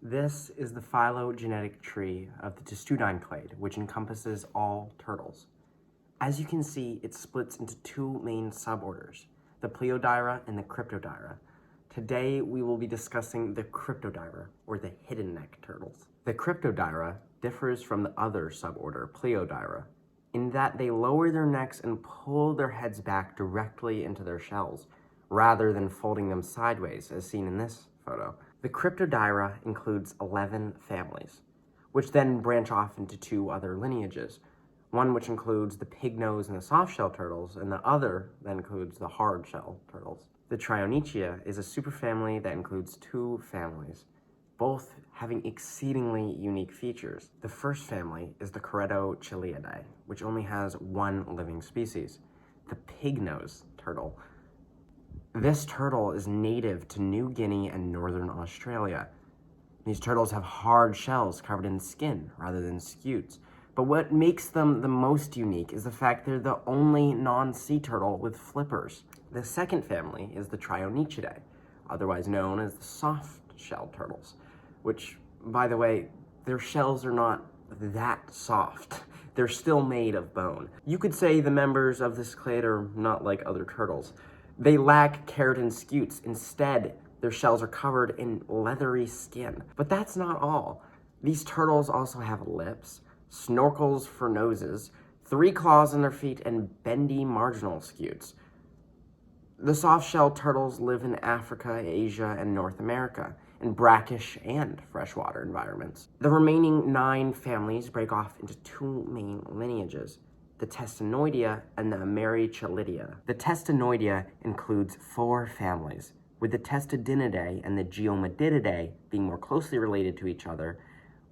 This is the phylogenetic tree of the testudine clade, which encompasses all turtles. As you can see, it splits into two main suborders, the Pleodira and the Cryptodira. Today, we will be discussing the Cryptodira, or the hidden neck turtles. The Cryptodira differs from the other suborder, Pleodira, in that they lower their necks and pull their heads back directly into their shells, rather than folding them sideways, as seen in this photo. The Cryptodira includes 11 families, which then branch off into two other lineages, one which includes the pig-nose and the soft-shell turtles, and the other that includes the hard-shell turtles. The Trionychia is a superfamily that includes two families, both having exceedingly unique features. The first family is the Cryptochiliidae, which only has one living species, the pig-nose turtle. This turtle is native to New Guinea and northern Australia. These turtles have hard shells covered in skin rather than scutes. But what makes them the most unique is the fact they're the only non-sea turtle with flippers. The second family is the Trionychidae, otherwise known as the soft-shelled turtles, which, by the way, their shells are not that soft. They're still made of bone. You could say the members of this clade are not like other turtles. They lack keratin scutes. Instead, their shells are covered in leathery skin. But that's not all. These turtles also have lips, snorkels for noses, 3 claws on their feet, and bendy marginal scutes. The soft-shell turtles live in Africa, Asia, and North America, in brackish and freshwater environments. The remaining 9 families break off into two main lineages, the Testanoidea and the Americhilidia. The Testanoidea includes 4 families, with the Testudinidae and the Geomydididae being more closely related to each other,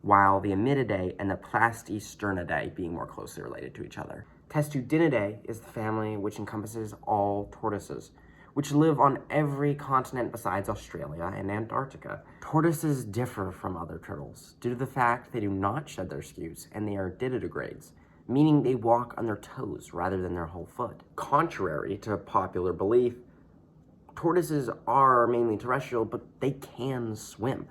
while the Amididae and the Plastysternidae being more closely related to each other. Testudinidae is the family which encompasses all tortoises, which live on every continent besides Australia and Antarctica. Tortoises differ from other turtles due to the fact they do not shed their scutes and they are didigrades, meaning they walk on their toes rather than their whole foot. Contrary to popular belief, tortoises are mainly terrestrial, but they can swim.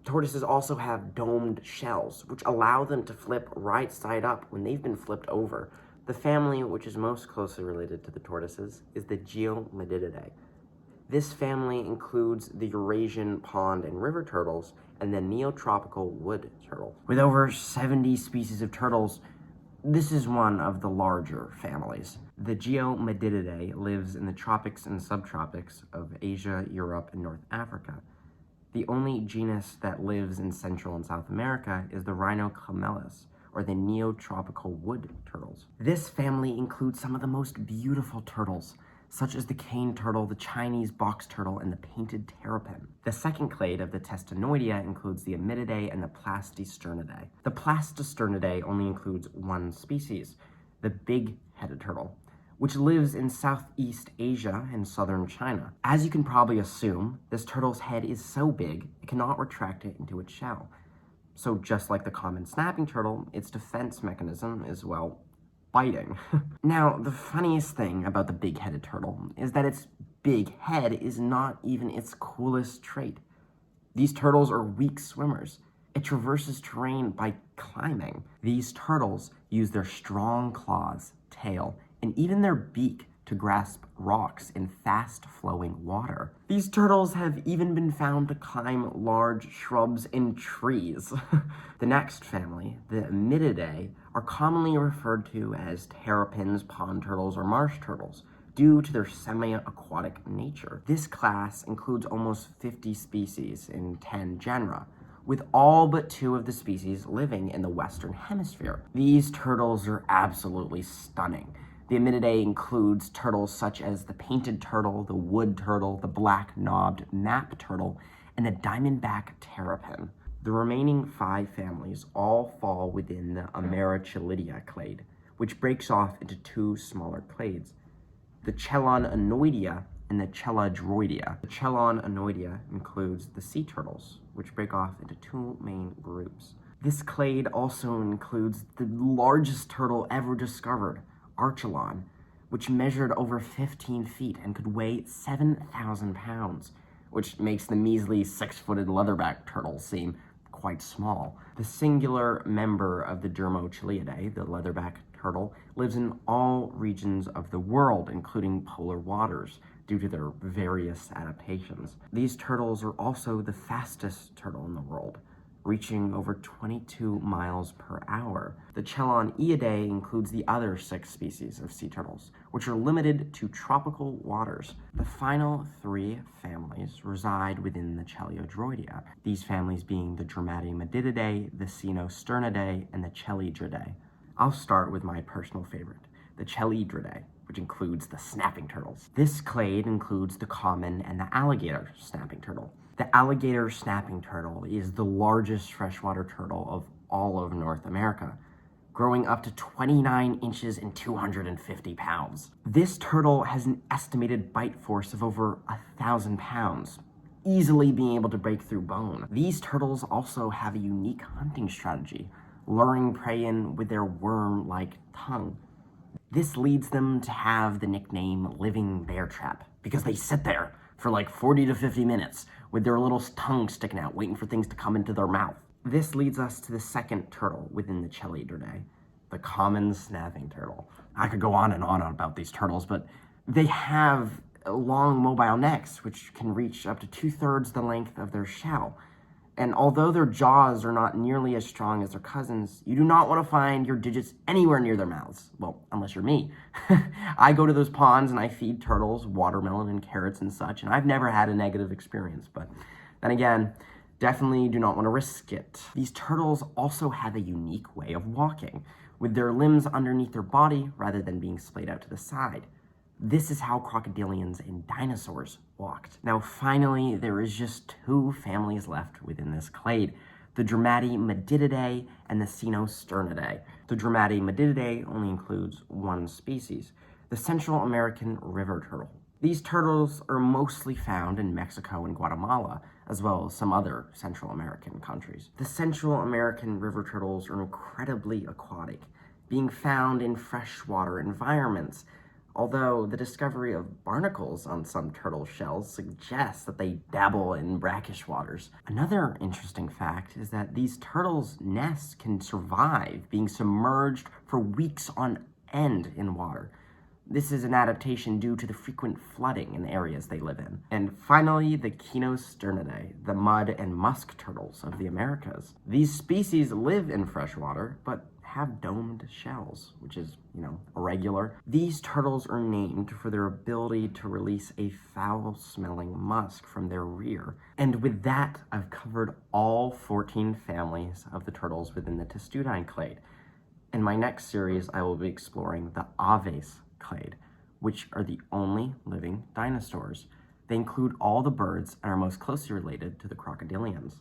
Tortoises also have domed shells, which allow them to flip right side up when they've been flipped over. The family which is most closely related to the tortoises is the Geomydididae. This family includes the Eurasian pond and river turtles and the neotropical wood turtle. With over 70 species of turtles, this is one of the larger families. The Geomydididae lives in the tropics and subtropics of Asia, Europe, and North Africa. The only genus that lives in Central and South America is the Rhinocamelus, or the neotropical wood turtles. This family includes some of the most beautiful turtles, such as the cane turtle, the Chinese box turtle, and the painted terrapin. The second clade of the Testanoidea includes the Amididae and the Plastysternidae. The Plastysternidae only includes one species, the big-headed turtle, which lives in Southeast Asia and southern China. As you can probably assume, this turtle's head is so big, it cannot retract it into its shell. So just like the common snapping turtle, its defense mechanism is, well, biting. Now, the funniest thing about the big-headed turtle is that its big head is not even its coolest trait. These turtles are weak swimmers. It traverses terrain by climbing. These turtles use their strong claws, tail, and even their beak to grasp rocks in fast-flowing water. These turtles have even been found to climb large shrubs and trees. The next family, the Amididae, are commonly referred to as terrapins, pond turtles, or marsh turtles, due to their semi-aquatic nature. This class includes almost 50 species in 10 genera, with all but 2 of the species living in the Western Hemisphere. These turtles are absolutely stunning. The Amididae includes turtles such as the painted turtle, the wood turtle, the black-knobbed map turtle, and the diamondback terrapin. The remaining 5 families all fall within the Americhilidia clade, which breaks off into 2 smaller clades, the Chelonoidea and the Cheladroidea. The Chelonoidea includes the sea turtles, which break off into 2 main groups. This clade also includes the largest turtle ever discovered, Archelon, which measured over 15 feet and could weigh 7,000 pounds. which makes the measly 6-footed leatherback turtle seem quite small. The singular member of the Dermochilidae, the leatherback turtle, lives in all regions of the world, including polar waters, due to their various adaptations. These turtles are also the fastest turtle in the world, reaching over 22 miles per hour. The Cheloniidae includes the other 6 species of sea turtles, which are limited to tropical waters. The final 3 families reside within the Cheliodroidea, these families being the Dromaeodomyidae, the Cenosternidae, and the Chelydridae. I'll start with my personal favorite, the Chelydridae, which includes the snapping turtles. This clade includes the common and the alligator snapping turtle. The alligator snapping turtle is the largest freshwater turtle of all of North America, growing up to 29 inches and 250 pounds. This turtle has an estimated bite force of over 1,000 pounds, easily being able to break through bone. These turtles also have a unique hunting strategy, luring prey in with their worm-like tongue. This leads them to have the nickname Living Bear Trap, because they sit there for like 40 to 50 minutes with their little tongue sticking out, waiting for things to come into their mouth. This leads us to the second turtle within the Chelydridae, the common snapping turtle. I could go on and on about these turtles, but they have long mobile necks, which can reach up to 2/3 the length of their shell. And although their jaws are not nearly as strong as their cousins, you do not want to find your digits anywhere near their mouths. Well, unless you're me. I go to those ponds and I feed turtles watermelon and carrots and such, and I've never had a negative experience. But then again, definitely do not want to risk it. These turtles also have a unique way of walking, with their limbs underneath their body rather than being splayed out to the side. This is how crocodilians and dinosaurs walked. Now, finally, there is just 2 families left within this clade, the Dromaeodomyidae and the Cenosternidae. The Dromaeodomyidae only includes 1 species, the Central American river turtle. These turtles are mostly found in Mexico and Guatemala, as well as some other Central American countries. The Central American river turtles are incredibly aquatic, being found in freshwater environments, although the discovery of barnacles on some turtle shells suggests that they dabble in brackish waters. Another interesting fact is that these turtles' nests can survive being submerged for weeks on end in water. This is an adaptation due to the frequent flooding in the areas they live in. And finally, the Cenosternidae, the mud and musk turtles of the Americas. These species live in freshwater, but have domed shells, which is, irregular. These turtles are named for their ability to release a foul-smelling musk from their rear. And with that, I've covered all 14 families of the turtles within the Testudine clade. In my next series, I will be exploring the Aves clade, which are the only living dinosaurs. They include all the birds and are most closely related to the crocodilians.